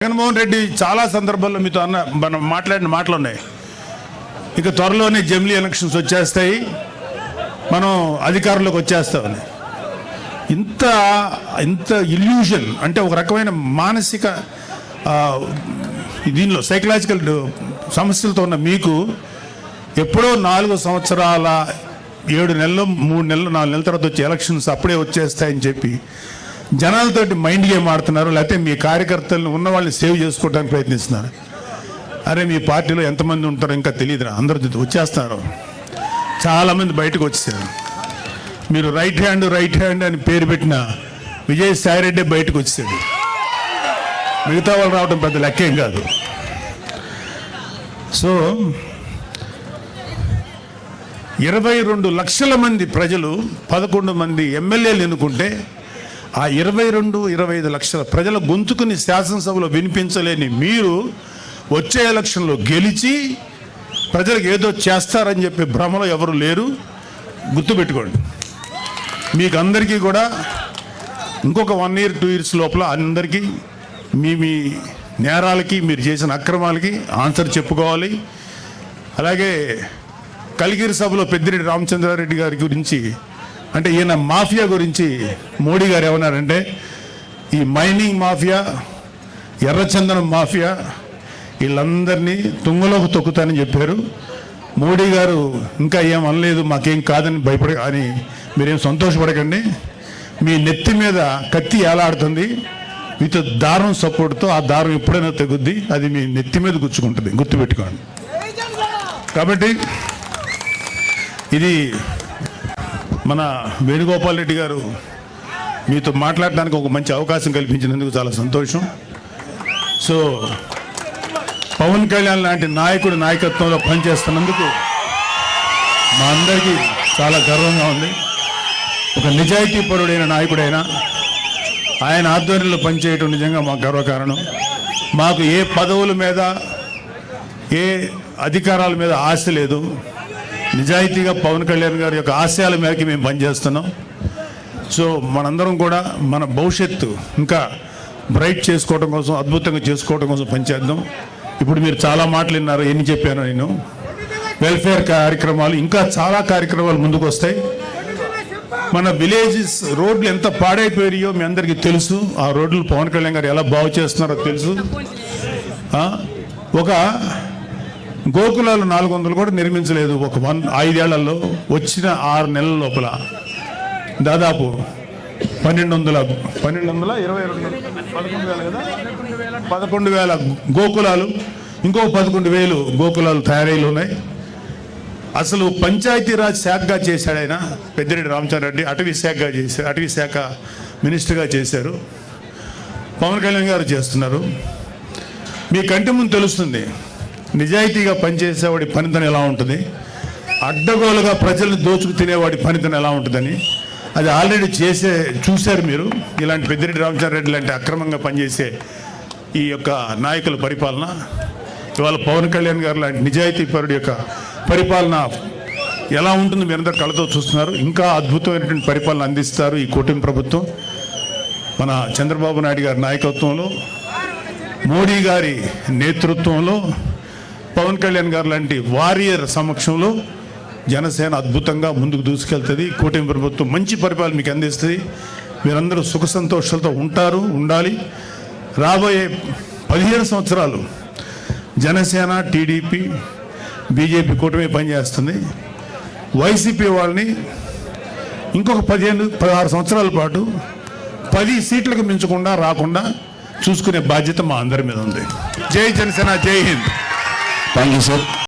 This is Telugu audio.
జగన్మోహన్ రెడ్డి చాలా సందర్భాల్లో మీతో మనం మాట్లాడిన మాటలు ఉన్నాయి. ఇక త్వరలోనే జమిలీ ఎలక్షన్స్ వచ్చేస్తాయి, మనం అధికారంలోకి వచ్చేస్తామని. ఇంత ఇంత ఇల్యూషన్ అంటే ఒక రకమైన మానసిక దీనిలో సైకలాజికల్ సమస్యలతో ఉన్న మీకు ఎప్పుడో 4 సంవత్సరాల 7 నెలలు 3 నెలలు 4 నెలల తర్వాత వచ్చే ఎలక్షన్స్ అప్పుడే వచ్చేస్తాయని చెప్పి జనాలతోటి మైండ్ గేమ్ ఆడుతున్నారు. లేకపోతే మీ కార్యకర్తలను ఉన్న వాళ్ళని సేవ్ చేసుకోవడానికి ప్రయత్నిస్తున్నారు. అరే మీ పార్టీలో ఎంతమంది ఉంటారో ఇంకా తెలియదురా, అందరూ వచ్చేస్తున్నారు, చాలామంది బయటకు వచ్చేసారు. మీరు రైట్ హ్యాండ్ అని పేరు పెట్టిన విజయసాయిరెడ్డి బయటకు వచ్చేసాడు. మిగతా వాళ్ళు రావడం పెద్ద లెక్కేం కాదు. సో 22 లక్షల మంది ప్రజలు 11 మంది ఎమ్మెల్యేలు ఎన్నుకుంటే ఆ 22-25 లక్షల ప్రజల గొంతుకుని శాసనసభలో వినిపించలేని మీరు వచ్చే ఎలక్షన్లో గెలిచి ప్రజలకు ఏదో చేస్తారని చెప్పి భ్రమలో ఎవరు లేరు. గుర్తుపెట్టుకోండి. మీకు అందరికీ కూడా ఇంకొక 1 year 2 years లోపల అందరికీ మీ నేరాలకి మీరు చేసిన అక్రమాలకి ఆన్సర్ చెప్పుకోవాలి. అలాగే కలిగిరి సభలో పెద్దిరెడ్డి రామచంద్రారెడ్డి గారి గురించి అంటే ఈయన మాఫియా గురించి మోడీ గారు ఏమన్నారంటే ఈ మైనింగ్ మాఫియా, ఎర్రచందనం మాఫియా వీళ్ళందరినీ తుంగలోకి తొక్కుతానని చెప్పారు. మోడీ గారు ఇంకా ఏం అనలేదు, మాకేం కాదని అని మీరేం సంతోషపడకండి. మీ నెత్తి మీద కత్తి ఏలాడుతుంది మీతో దారం సపోర్ట్తో. ఆ దారం ఎప్పుడైనా తెగుద్ది, అది మీ నెత్తి మీద గుచ్చుకుంటుంది, గుర్తుపెట్టుకోండి. కాబట్టి ఇది మన వేణుగోపాల్ రెడ్డి గారు మీతో మాట్లాడడానికి ఒక మంచి అవకాశం కల్పించినందుకు చాలా సంతోషం. సో పవన్ కళ్యాణ్ లాంటి నాయకుడు నాయకత్వంలో పనిచేస్తున్నందుకు మా అందరికీ చాలా గర్వంగా ఉంది. ఒక నిజాయితీ పరుడైన నాయకుడైనా ఆయన ఆధ్వర్యంలో పనిచేయటం నిజంగా మాకు గర్వకారణం. మాకు ఏ పదవుల మీద ఏ అధికారాల మీద ఆశ లేదు. నిజాయితీగా పవన్ కళ్యాణ్ గారి యొక్క ఆశయాల మేరకు మేము పనిచేస్తున్నాం. సో మనందరం కూడా మన భవిష్యత్తు ఇంకా బ్రైట్ చేసుకోవడం కోసం, అద్భుతంగా చేసుకోవడం కోసం పనిచేద్దాం. ఇప్పుడు మీరు చాలా మాటలు విన్నారు, ఎన్ని చెప్పాను నేను. వెల్ఫేర్ కార్యక్రమాలు ఇంకా చాలా కార్యక్రమాలు ముందుకు వస్తాయి. మన విలేజెస్ రోడ్లు ఎంత పాడైపోయాయో మీ అందరికీ తెలుసు. ఆ రోడ్లు పవన్ కళ్యాణ్ గారు ఎలా బాగు చేస్తున్నారో తెలుసు. ఒక గోకులాలు 400 కూడా నిర్మించలేదు. ఒక 5 ఏళ్లలో వచ్చిన 6 నెలల లోపల దాదాపు 11,000 గోకులాలు, ఇంకో 11,000 గోకులాలు తయారీలు ఉన్నాయి. అసలు పంచాయతీరాజ్ శాఖగా చేశాడు ఆయన పెద్దిరెడ్డి రామచంద్రారెడ్డి. అటవీ శాఖ మినిస్టర్గా చేశారు. పవన్ కళ్యాణ్ గారు చేస్తున్నారు. మీ కంటి ముందు తెలుస్తుంది నిజాయితీగా పనిచేసేవాడి పనితనం ఎలా ఉంటుంది, అడ్డగోలుగా ప్రజల్ని దోచుకు తినేవాడి పనితనం ఎలా ఉంటుందని. అది ఆల్రెడీ చూశారు మీరు. ఇలాంటి పెద్దిరెడ్డి రామచంద్రారెడ్డి లాంటి అక్రమంగా పనిచేసే ఈ యొక్క నాయకుల పరిపాలన, ఇవాళ పవన్ కళ్యాణ్ గారు లాంటి నిజాయితీ పరుడి యొక్క పరిపాలన ఎలా ఉంటుంది మీరందరూ కళ్ళతో చూస్తున్నారు. ఇంకా అద్భుతమైనటువంటి పరిపాలన అందిస్తారు ఈ కూటమి ప్రభుత్వం. మన చంద్రబాబు నాయుడు గారి నాయకత్వంలో, మోడీ గారి నేతృత్వంలో, పవన్ కళ్యాణ్ గారు లాంటి వారియర్ సమక్షంలో జనసేన అద్భుతంగా ముందుకు దూసుకెళ్తుంది. కూటమి ప్రభుత్వం మంచి పరిపాలన మీకు అందిస్తుంది. మీరందరూ సుఖ సంతోషాలతో ఉండాలి. రాబోయే 15 సంవత్సరాలు జనసేన, టీడీపీ, బీజేపీ కూటమి పనిచేస్తుంది. వైసీపీ వాళ్ళని ఇంకొక 15-16 సంవత్సరాల పాటు 10 సీట్లకు మించకుండా రాకుండా చూసుకునే బాధ్యత మా అందరి మీద ఉంది. జై జనసేన, జై హింద్. Thank you sir.